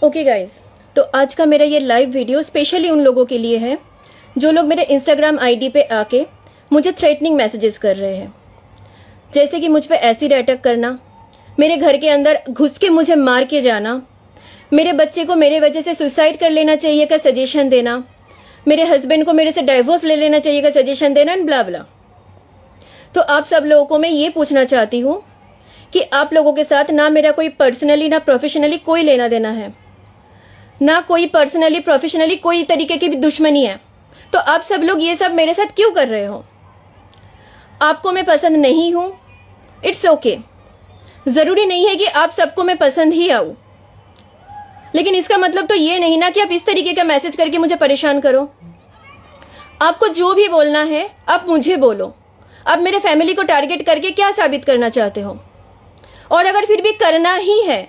Okay guys, तो आज का मेरा ये लाइव वीडियो स्पेशली उन लोगों के लिए है जो लोग मेरे इंस्टाग्राम आईडी पे आके मुझे थ्रेटनिंग मैसेजेस कर रहे हैं, जैसे कि मुझ पे एसिड अटैक करना, मेरे घर के अंदर घुस के मुझे मार के जाना, मेरे बच्चे को मेरे वजह से सुसाइड कर लेना चाहिए का सजेशन देना, मेरे हस्बैंड को मेरे से डाइवोर्स ले लेना चाहिए का सजेशन देना एंड ब्ला ब्ला। तो आप सब लोगों को मैं ये पूछना चाहती हूँ कि आप लोगों के साथ ना मेरा कोई पर्सनली ना प्रोफेशनली कोई लेना देना है, ना कोई पर्सनली प्रोफेशनली कोई तरीके की भी दुश्मनी है। तो आप सब लोग ये सब मेरे साथ क्यों कर रहे हो? आपको मैं पसंद नहीं हूँ, इट्स ओके। ज़रूरी नहीं है कि आप सबको मैं पसंद ही आऊँ, लेकिन इसका मतलब तो ये नहीं ना कि आप इस तरीके का मैसेज करके मुझे परेशान करो। आपको जो भी बोलना है आप मुझे बोलो। आप मेरे फैमिली को टारगेट करके क्या साबित करना चाहते हो? और अगर फिर भी करना ही है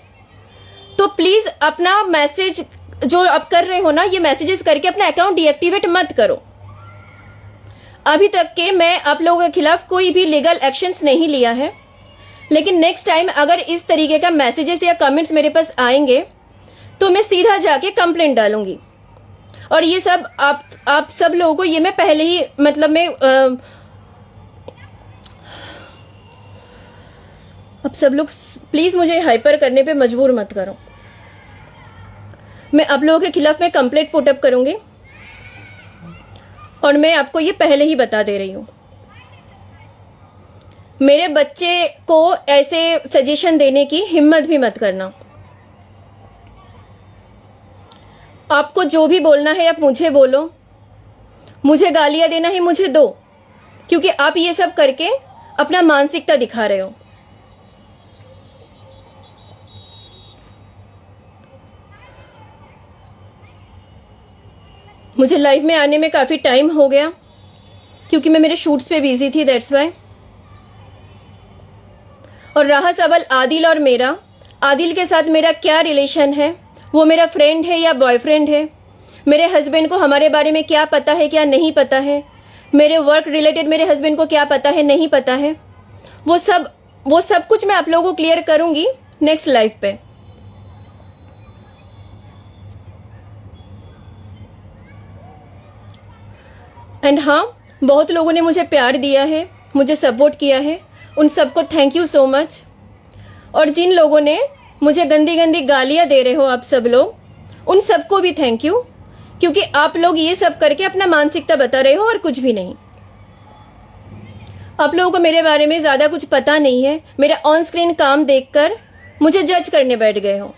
तो प्लीज़ अपना मैसेज जो आप कर रहे हो ना, ये मैसेजेस करके अपना अकाउंट डीएक्टिवेट मत करो। अभी तक के मैं आप लोगों के खिलाफ कोई भी लीगल एक्शंस नहीं लिया है, लेकिन नेक्स्ट टाइम अगर इस तरीके का मैसेजेस या कमेंट्स मेरे पास आएंगे तो मैं सीधा जाके कंप्लेंट डालूंगी। और ये सब आप सब लोगों को ये मैं पहले ही अब सब लोग प्लीज़ मुझे हाइपर करने पे मजबूर मत करो। मैं आप लोगों के खिलाफ मैं कंप्लेंट पुटअप करूंगी और मैं आपको ये पहले ही बता दे रही हूँ। मेरे बच्चे को ऐसे सजेशन देने की हिम्मत भी मत करना। आपको जो भी बोलना है आप मुझे बोलो, मुझे गालियाँ देना है मुझे दो, क्योंकि आप ये सब करके अपना मानसिकता दिखा रहे हो। मुझे लाइव में आने में काफ़ी टाइम हो गया क्योंकि मैं मेरे शूट्स पे बिजी थी, दैट्स वाई। और रहा सवाल आदिल और मेरा, आदिल के साथ मेरा क्या रिलेशन है, वो मेरा फ्रेंड है या बॉयफ्रेंड है, मेरे हस्बैंड को हमारे बारे में क्या पता है क्या नहीं पता है, मेरे वर्क रिलेटेड मेरे हस्बैंड को क्या पता है नहीं पता है, वो सब कुछ मैं आप लोगों को क्लियर करूँगी नेक्स्ट लाइव पे। एंड हाँ, बहुत लोगों ने मुझे प्यार दिया है, मुझे सपोर्ट किया है, उन सबको थैंक यू सो मच। और जिन लोगों ने मुझे गंदी गंदी गालियाँ दे रहे हो आप सब लोग, उन सबको भी थैंक यू, क्योंकि आप लोग ये सब करके अपना मानसिकता बता रहे हो और कुछ भी नहीं। आप लोगों को मेरे बारे में ज़्यादा कुछ पता नहीं है, मेरा ऑन स्क्रीन काम देखकर मुझे जज करने बैठ गए हो।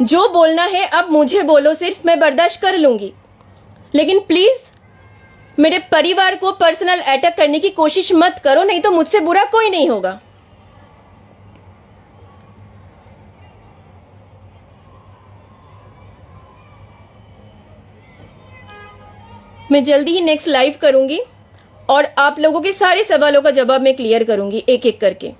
जो बोलना है आप मुझे बोलो, सिर्फ मैं बर्दाश्त कर लूँगी, लेकिन प्लीज़ मेरे परिवार को पर्सनल अटैक करने की कोशिश मत करो, नहीं तो मुझसे बुरा कोई नहीं होगा। मैं जल्दी ही नेक्स्ट लाइव करूंगी और आप लोगों के सारे सवालों का जवाब मैं क्लियर करूंगी एक एक करके।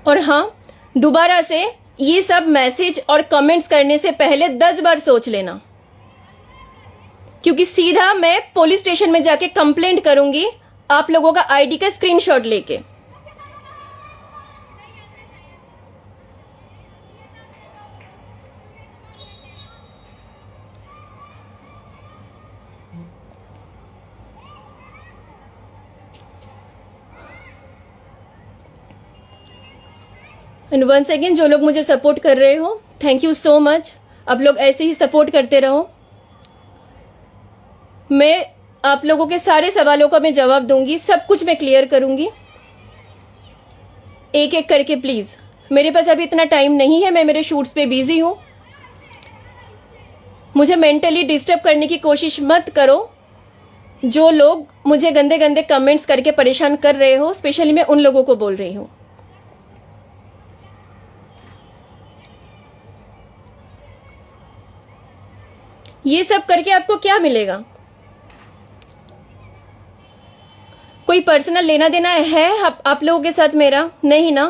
और हाँ, दोबारा से ये सब मैसेज और कमेंट्स करने से पहले 10 बार सोच लेना, क्योंकि सीधा मैं पुलिस स्टेशन में जाके कंप्लेंट करूंगी आप लोगों का आईडी का स्क्रीनशॉट लेके। एंड वंस अगेन, जो लोग मुझे सपोर्ट कर रहे हो, थैंक यू सो मच। आप लोग ऐसे ही सपोर्ट करते रहो। मैं आप लोगों के सारे सवालों का मैं जवाब दूंगी, सब कुछ मैं क्लियर करूंगी एक एक करके। प्लीज़, मेरे पास अभी इतना टाइम नहीं है, मैं मेरे शूट्स पे बिजी हूँ। मुझे मेंटली डिस्टर्ब करने की कोशिश मत करो। जो लोग मुझे गंदे गंदे कमेंट्स करके परेशान कर रहे हो, स्पेशली मैं उन लोगों को बोल रही हूँ। ये सब करके आपको क्या मिलेगा? कोई पर्सनल लेना देना है आप लोगों के साथ मेरा? नहीं ना।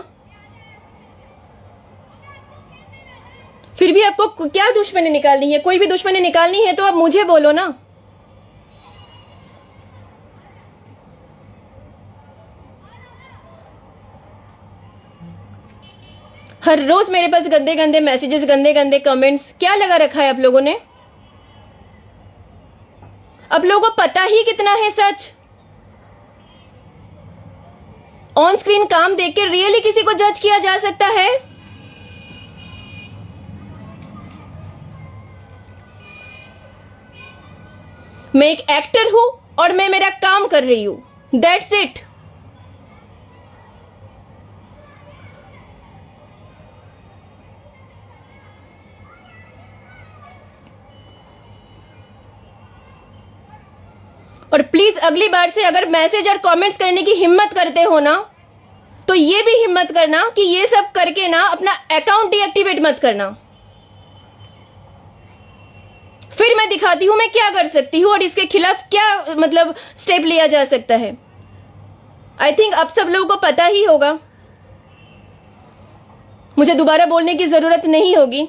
फिर भी आपको को क्या दुश्मनी निकालनी है? कोई भी दुश्मनी निकालनी है तो आप मुझे बोलो ना। हर रोज मेरे पास गंदे गंदे मैसेजेस, गंदे गंदे कमेंट्स, क्या लगा रखा है आप लोगों ने? आप लोगों को पता ही कितना है सच? ऑन स्क्रीन काम देख के रियली किसी को जज किया जा सकता है? मैं एक एक्टर हूं और मैं मेरा काम कर रही हूं, दैट्स इट। और प्लीज अगली बार से अगर मैसेज और कमेंट्स करने की हिम्मत करते हो ना, तो ये भी हिम्मत करना कि ये सब करके ना अपना अकाउंट डीएक्टिवेट मत करना। फिर मैं दिखाती हूं मैं क्या कर सकती हूं और इसके खिलाफ क्या मतलब स्टेप लिया जा सकता है। आई थिंक अब सब लोगों को पता ही होगा, मुझे दोबारा बोलने की जरूरत नहीं होगी।